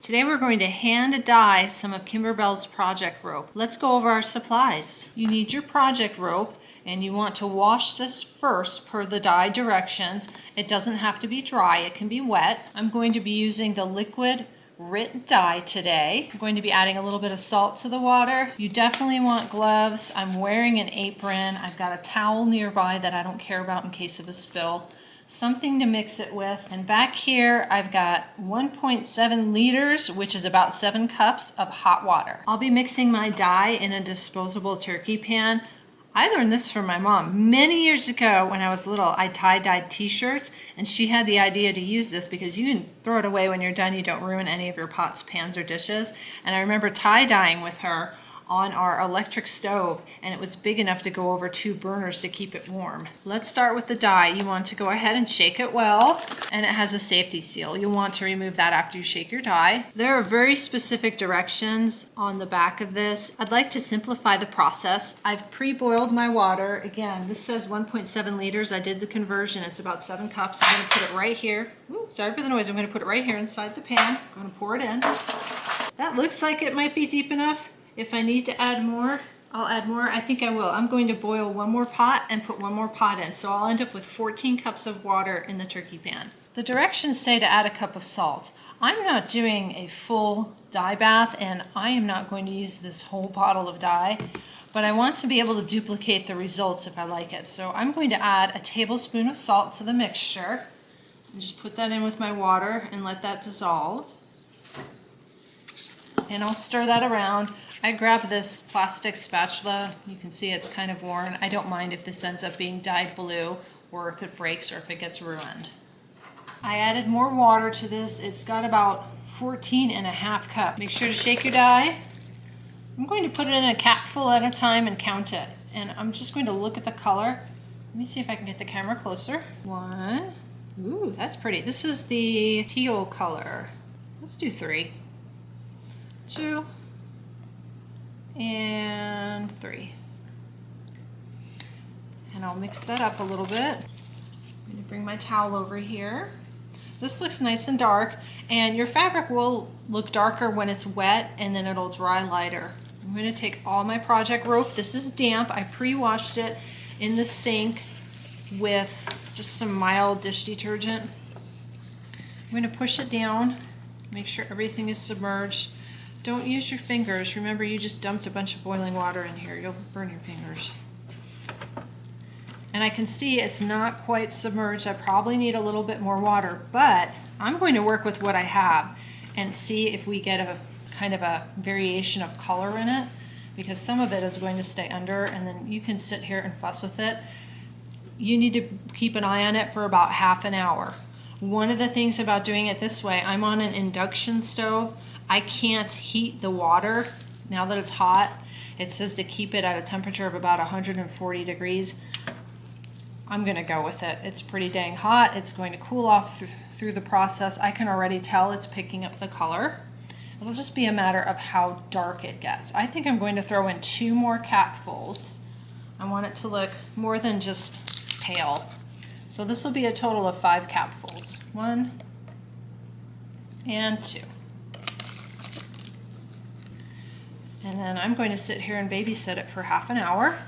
Today we're going to hand dye some of Kimberbell's project rope. Let's go over our supplies. You need your project rope and you want to wash this first per the dye directions. It doesn't have to be dry, it can be wet. I'm going to be using the liquid Rit Dye today. I'm going to be adding a little bit of salt to the water. You definitely want gloves. I'm wearing an apron. I've got a towel nearby that I don't care about in case of a spill. Something to mix it with. And back here I've got 1.7 liters, which is about 7 cups of hot water. I'll be mixing my dye in a disposable turkey pan. I learned this from my mom many years ago when I was little. I tie-dyed t-shirts and she had the idea to use this because you can throw it away when you're done. You don't ruin any of your pots, pans, or dishes. And I remember tie-dyeing with her on our electric stove, and it was big enough to go over 2 burners to keep it warm. Let's start with the dye. You want to go ahead and shake it well, and it has a safety seal. You'll want to remove that after you shake your dye. There are very specific directions on the back of this. I'd like to simplify the process. I've pre-boiled my water. Again, this says 1.7 liters. I did the conversion. It's about 7 cups. I'm gonna put it right here. Ooh, sorry for the noise. I'm gonna put it right here inside the pan. I'm gonna pour it in. That looks like it might be deep enough. If I need to add more, I'll add more. I think I will. I'm going to boil 1 more pot and put 1 more pot in. So I'll end up with 14 cups of water in the turkey pan. The directions say to add a cup of salt. I'm not doing a full dye bath and I am not going to use this whole bottle of dye, but I want to be able to duplicate the results if I like it. So I'm going to add a tablespoon of salt to the mixture and just put that in with my water and let that dissolve. And I'll stir that around. I grabbed this plastic spatula. You can see it's kind of worn. I don't mind if this ends up being dyed blue or if it breaks or if it gets ruined. I added more water to this. It's got about 14.5 cups. Make sure to shake your dye. I'm going to put it in a capful at a time and count it. And I'm just going to look at the color. Let me see if I can get the camera closer. 1. Ooh, that's pretty. This is the teal color. Let's do 3. 2 and 3. And I'll mix that up a little bit. I'm going to bring my towel over here. This looks nice and dark, and your fabric will look darker when it's wet and then it'll dry lighter. I'm going to take all my project rope. This is damp. I pre-washed it in the sink with just some mild dish detergent. I'm going to push it down, make sure everything is submerged. Don't use your fingers. Remember, you just dumped a bunch of boiling water in here. You'll burn your fingers. And I can see it's not quite submerged. I probably need a little bit more water, but I'm going to work with what I have and see if we get a kind of a variation of color in it, because some of it is going to stay under and then you can sit here and fuss with it. You need to keep an eye on it for about half an hour. One of the things about doing it this way, I'm on an induction stove. I can't heat the water now that it's hot. It says to keep it at a temperature of about 140 degrees. I'm gonna go with it. It's pretty dang hot. It's going to cool off through the process. I can already tell it's picking up the color. It'll just be a matter of how dark it gets. I think I'm going to throw in 2 more capfuls. I want it to look more than just pale. So this will be a total of 5 capfuls. 1 and 2. And then I'm going to sit here and babysit it for half an hour.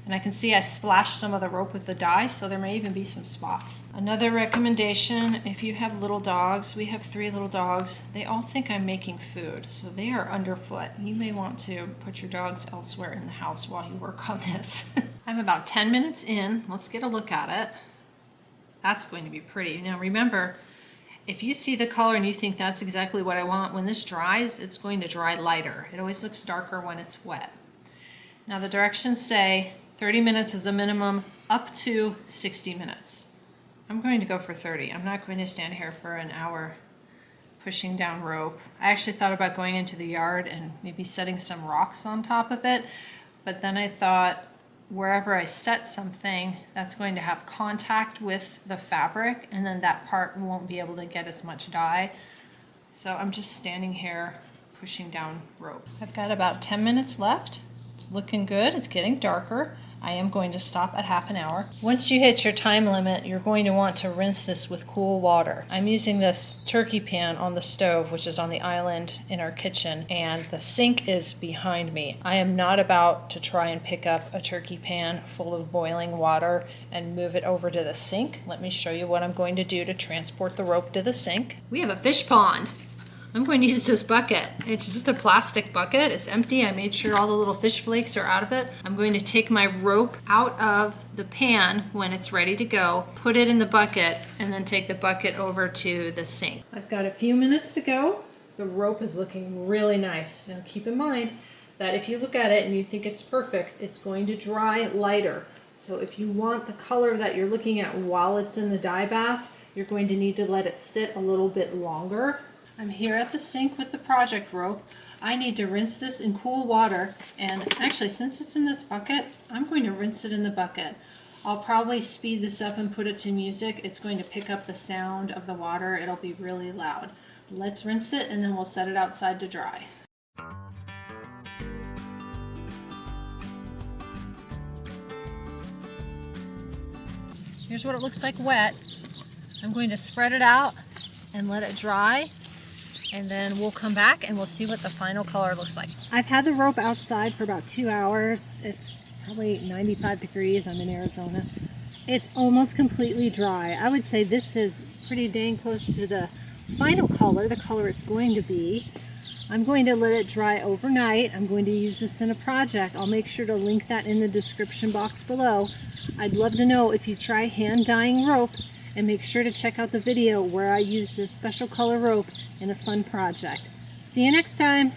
And I can see I splashed some of the rope with the dye, so there may even be some spots. Another recommendation, if you have little dogs, we have 3 little dogs, they all think I'm making food, so they are underfoot. You may want to put your dogs elsewhere in the house while you work on this. I'm about 10 minutes in. Let's get a look at it. That's going to be pretty. Now remember, if you see the color and you think that's exactly what I want, when this dries, it's going to dry lighter. It always looks darker when it's wet. Now the directions say 30 minutes is a minimum, up to 60 minutes. I'm going to go for 30. I'm not going to stand here for an hour pushing down rope. I actually thought about going into the yard and maybe setting some rocks on top of it, but then I thought, wherever I set something, that's going to have contact with the fabric and then that part won't be able to get as much dye. So I'm just standing here pushing down rope. I've got about 10 minutes left. It's looking good. It's getting darker. I am going to stop at half an hour. Once you hit your time limit, you're going to want to rinse this with cool water. I'm using this turkey pan on the stove, which is on the island in our kitchen, and the sink is behind me. I am not about to try and pick up a turkey pan full of boiling water and move it over to the sink. Let me show you what I'm going to do to transport the rope to the sink. We have a fish pond. I'm going to use this bucket. It's just a plastic bucket. It's empty. I made sure all the little fish flakes are out of it. I'm going to take my rope out of the pan when it's ready to go, put it in the bucket, and then take the bucket over to the sink. I've got a few minutes to go. The rope is looking really nice. Now keep in mind that if you look at it and you think it's perfect, it's going to dry lighter. So if you want the color that you're looking at while it's in the dye bath, you're going to need to let it sit a little bit longer. I'm here at the sink with the project rope. I need to rinse this in cool water, and actually since it's in this bucket, I'm going to rinse it in the bucket. I'll probably speed this up and put it to music. It's going to pick up the sound of the water. It'll be really loud. Let's rinse it and then we'll set it outside to dry. Here's what it looks like wet. I'm going to spread it out and let it dry, and then we'll come back and we'll see what the final color looks like. I've had the rope outside for about 2 hours. It's probably 95 degrees. I'm in Arizona. It's almost completely dry. I would say this is pretty dang close to the final color, the color it's going to be. I'm going to let it dry overnight. I'm going to use this in a project. I'll make sure to link that in the description box below. I'd love to know if you try hand dyeing rope, and make sure to check out the video where I use this special color rope in a fun project. See you next time!